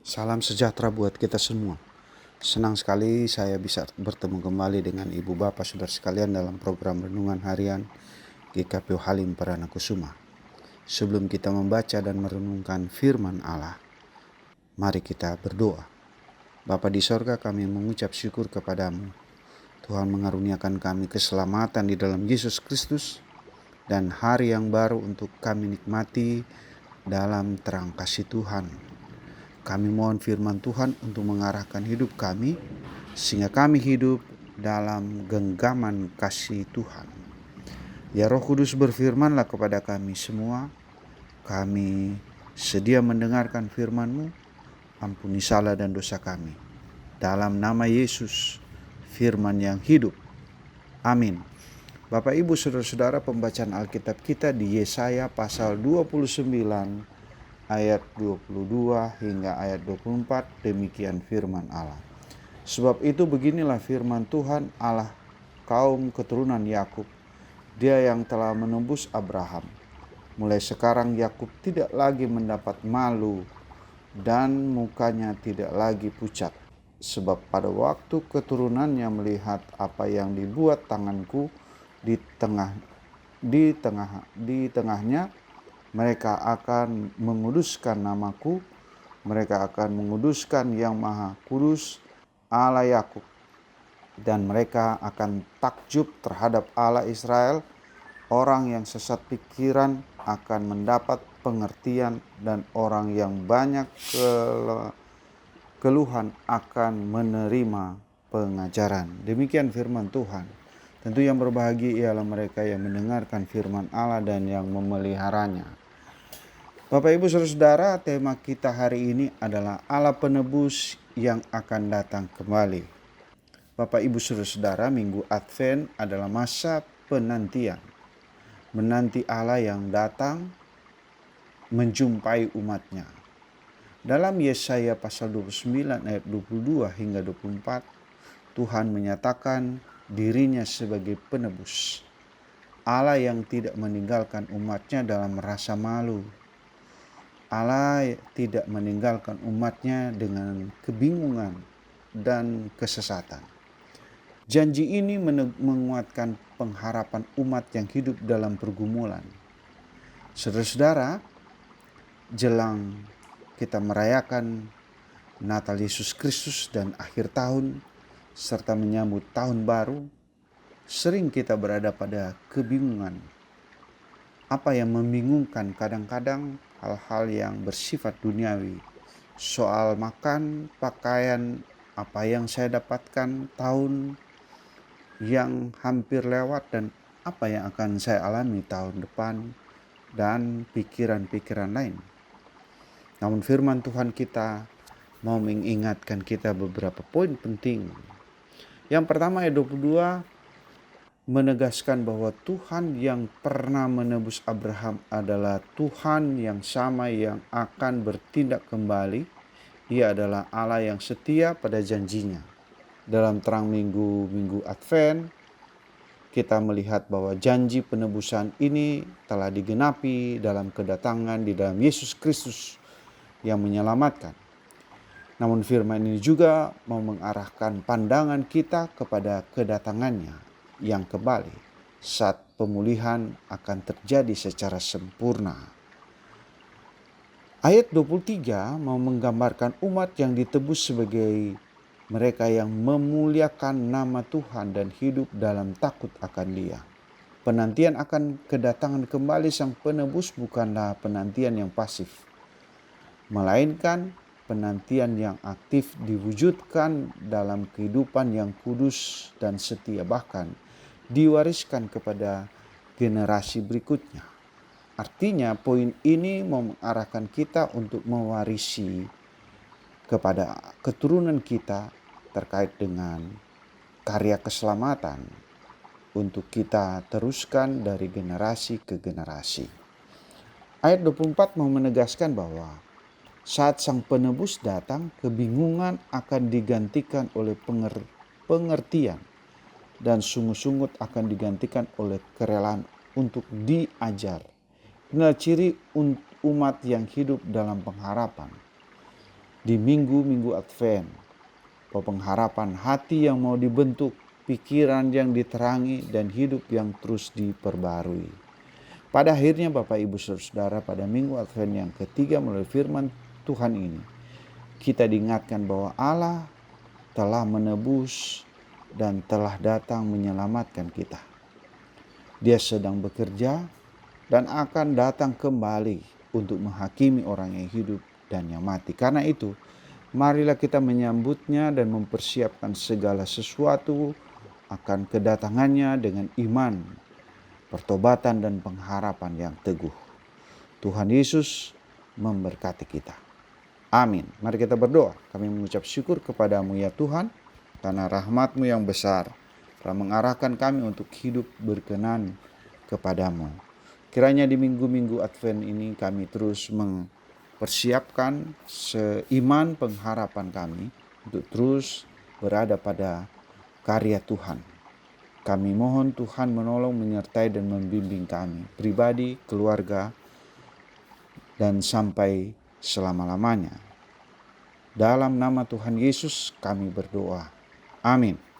Salam sejahtera buat kita semua. Senang sekali saya bisa bertemu kembali dengan Ibu Bapak Saudara sekalian dalam program Renungan Harian GKP Halim Perdana Kusuma. Sebelum kita membaca dan merenungkan firman Allah, mari kita berdoa. Bapa di sorga, kami mengucap syukur kepadamu. Tuhan mengaruniakan kami keselamatan di dalam Yesus Kristus dan hari yang baru untuk kami nikmati dalam terang kasih Tuhan. Kami mohon firman Tuhan untuk mengarahkan hidup kami, sehingga kami hidup dalam genggaman kasih Tuhan. Ya Roh Kudus, berfirmanlah kepada kami semua. Kami sedia mendengarkan firman-Mu. Ampuni salah dan dosa kami. Dalam nama Yesus, firman yang hidup. Amin. Bapak Ibu Saudara-saudara, pembacaan Alkitab kita di Yesaya pasal 29 ayat 22 hingga ayat 24, demikian firman Allah. Sebab itu beginilah firman Tuhan Allah kaum keturunan Yakub, Dia yang telah menembus Abraham. Mulai sekarang Yakub tidak lagi mendapat malu dan mukanya tidak lagi pucat. Sebab pada waktu keturunannya melihat apa yang dibuat tanganku di tengahnya, mereka akan menguduskan namaku, mereka akan menguduskan yang maha kudus, Allah Yakub. Dan mereka akan takjub terhadap Allah Israel. Orang yang sesat pikiran akan mendapat pengertian, dan orang yang banyak keluhan akan menerima pengajaran. Demikian firman Tuhan. Tentu yang berbahagia ialah mereka yang mendengarkan firman Allah dan yang memeliharanya. Bapak Ibu Saudara, tema kita hari ini adalah Allah penebus yang akan datang kembali. Bapak Ibu Saudara, minggu Advent adalah masa penantian. Menanti Allah yang datang menjumpai umatnya. Dalam Yesaya pasal 29 ayat 22 hingga 24, Tuhan menyatakan dirinya sebagai penebus. Allah yang tidak meninggalkan umatnya dalam rasa malu. Allah tidak meninggalkan umatnya dengan kebingungan dan kesesatan. Janji ini menguatkan pengharapan umat yang hidup dalam pergumulan. Saudara-saudara, jelang kita merayakan Natal Yesus Kristus dan akhir tahun, serta menyambut tahun baru, sering kita berada pada kebingungan. Apa yang membingungkan kadang-kadang hal-hal yang bersifat duniawi. Soal makan, pakaian, apa yang saya dapatkan tahun yang hampir lewat dan apa yang akan saya alami tahun depan, dan pikiran-pikiran lain. Namun firman Tuhan kita mau mengingatkan kita beberapa poin penting. Yang pertama ayat 22 menegaskan bahwa Tuhan yang pernah menebus Abraham adalah Tuhan yang sama yang akan bertindak kembali. Ia adalah Allah yang setia pada janjinya. Dalam terang minggu Advent, kita melihat bahwa janji penebusan ini telah digenapi dalam kedatangan di dalam Yesus Kristus yang menyelamatkan. Namun firman ini juga mau mengarahkan pandangan kita kepada kedatangannya yang kembali saat pemulihan akan terjadi secara sempurna. Ayat 23 mau menggambarkan umat yang ditebus sebagai mereka yang memuliakan nama Tuhan dan hidup dalam takut akan Dia. Penantian akan kedatangan kembali Sang Penebus bukanlah penantian yang pasif, melainkan penantian yang aktif diwujudkan dalam kehidupan yang kudus dan setia, bahkan diwariskan kepada generasi berikutnya. Artinya poin ini mengarahkan kita untuk mewarisi kepada keturunan kita terkait dengan karya keselamatan untuk kita teruskan dari generasi ke generasi. Ayat 24 mau menegaskan bahwa saat Sang Penebus datang, kebingungan akan digantikan oleh pengertian, dan sungut-sungut akan digantikan oleh kerelaan untuk diajar. Inilah ciri umat yang hidup dalam pengharapan. di minggu-minggu Advent, bahwa pengharapan hati yang mau dibentuk, pikiran yang diterangi, dan hidup yang terus diperbarui. Pada akhirnya Bapak Ibu Saudara, pada minggu Advent yang ketiga melalui firman Tuhan ini, kita diingatkan bahwa Allah telah menebus dan telah datang menyelamatkan kita. Dia sedang bekerja dan akan datang kembali untuk menghakimi orang yang hidup dan yang mati. Karena itu, marilah kita menyambutnya dan mempersiapkan segala sesuatu akan kedatangannya dengan iman, pertobatan, dan pengharapan yang teguh. Tuhan Yesus memberkati kita. Amin. Mari kita berdoa. Kami mengucap syukur kepadamu ya Tuhan, karena rahmat-Mu yang besar telah mengarahkan kami untuk hidup berkenan kepadamu. Kiranya di minggu-minggu Advent ini kami terus mempersiapkan seiman pengharapan kami untuk terus berada pada karya Tuhan. Kami mohon Tuhan menolong, menyertai, dan membimbing kami, pribadi, keluarga, dan sampai selama-lamanya. Dalam nama Tuhan Yesus kami berdoa. Amin.